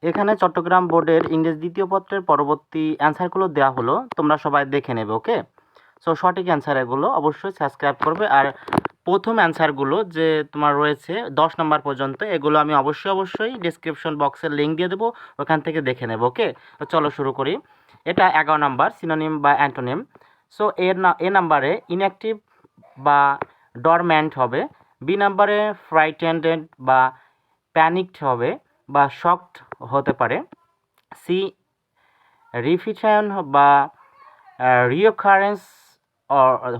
এখানে চট্টগ্রাম বোর্ডের ইংরেজি দ্বিতীয় পত্রের পরবর্তী অ্যান্সারগুলো দেওয়া হলো, তোমরা সবাই দেখে নেবে। ওকে, সো সঠিক অ্যান্সার এগুলো অবশ্যই সাবস্ক্রাইব করবে। আর প্রথম অ্যান্সারগুলো যে তোমার রয়েছে 10 নম্বর পর্যন্ত, এগুলো আমি অবশ্যই ডিসক্রিপশন বক্সের লিঙ্ক দিয়ে দেবো, ওখান থেকে দেখে নেব। ওকে, তো চলো শুরু করি। এটা 11 নাম্বার, সিনোনিম বা অ্যান্টোনিম। সো এ নাম্বারে ইনঅ্যাক্টিভ বা ডরম্যান্ট হবে। বি নাম্বারে ফ্রাইটেন্ডেড বা প্যানিকড হবে বা শকড হতে পারে। সি রিপিটিশন বা রিওকারেন্স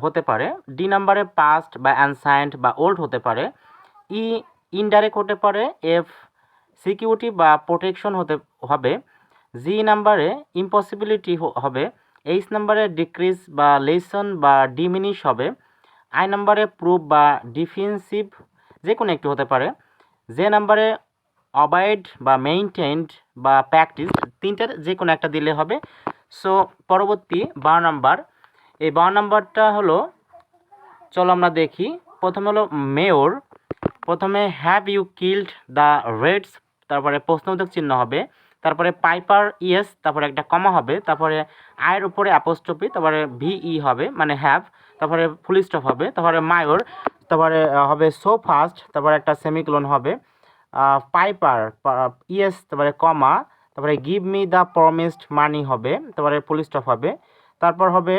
হতে পারে। ডি নাম্বারে পাস্ট বা অ্যানসায়েন্ট বা ওল্ড হতে পারে। ই ইনডাইরেক্ট হতে পারে। এফ সিকিউরিটি বা প্রোটেকশন হবে। জি নাম্বারে ইম্পসিবিলিটি হবে। এইচ নাম্বারে ডিক্রিজ বা লেসন বা ডিমিনিশ হবে। আই নাম্বারে প্রুভ বা ডিফেন্সিভ যে কোনো একটি হতে পারে। যে নাম্বারে অবাইড বা মেইনটেইনড বা প্র্যাকটিস, তিনটার যে কোনো একটা দিলে হবে। সো পরবর্তী 12 নাম্বার, এই 12 নাম্বারটা হলো, চলো আমরা দেখি। প্রথমে হলো মেয়র, প্রথমে have you killed the reds, তারপরে প্রশ্নবোধক চিহ্ন হবে, তারপরে পাইপার ইয়েস, তারপরে একটা কমা হবে, তারপরে আয়ের উপরে অ্যাপোস্ট্রফি, তারপরে ভিই হবে মানে হ্যাভ, তারপরে ফুল স্টপ হবে, তারপরে মায়োর, তারপরে হবে সো ফাস্ট, তারপরে একটা সেমিকোলন হবে, পাইপার ইয়েস, তারপরে কমা, তারপরে গিভ মি দ্য প্রমিসড মানি হবে, তারপরে ফুল স্টপ হবে, তারপর হবে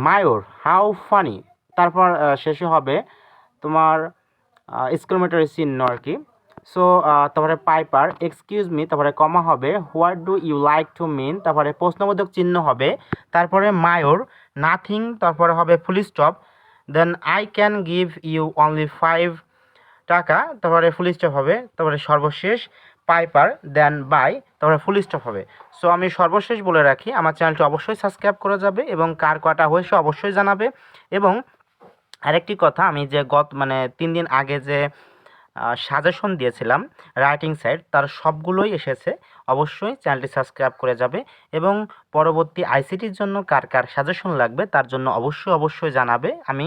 মায়োর হাউ ফানি, তারপর শেষে হবে তোমার এক্সক্লেমেটরি চিহ্ন আর কি। সো তারপরে পাইপার এক্সকিউজ মি, তারপরে কমা হবে what do you like to mean, তারপরে প্রশ্নবোধক চিহ্ন হবে, তারপরে মায়োর নাথিং, তারপরে হবে full stop, then I can give you only 5 টাকা, তারপরে ফুল স্টপ হবে, তারপরে সর্বশেষ পাইপার দেন বাই, তারপরে ফুল স্টপ হবে। সো আমি সর্বশেষ বলে রাখি, আমার চ্যানেলটি অবশ্যই সাবস্ক্রাইব করা যাবে এবং কার কটা হয়েছে অবশ্যই জানাবে। এবং আরেকটি কথা, আমি যে মানে 3 দিন আগে যে সাজেশন দিয়েছিলাম রাইটিং সাইড, তার সবগুলোই এসেছে। অবশ্যই চ্যানেলটি সাবস্ক্রাইব করে যাবে এবং পরবর্তী আইসিটির জন্য কার কার সাজেশন লাগবে তার জন্য অবশ্যই জানাবে। আমি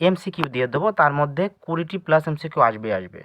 এমসিকিউ দিয়ে দেবো, তার মধ্যে 20টি প্লাস এমসিকিউ আসবে।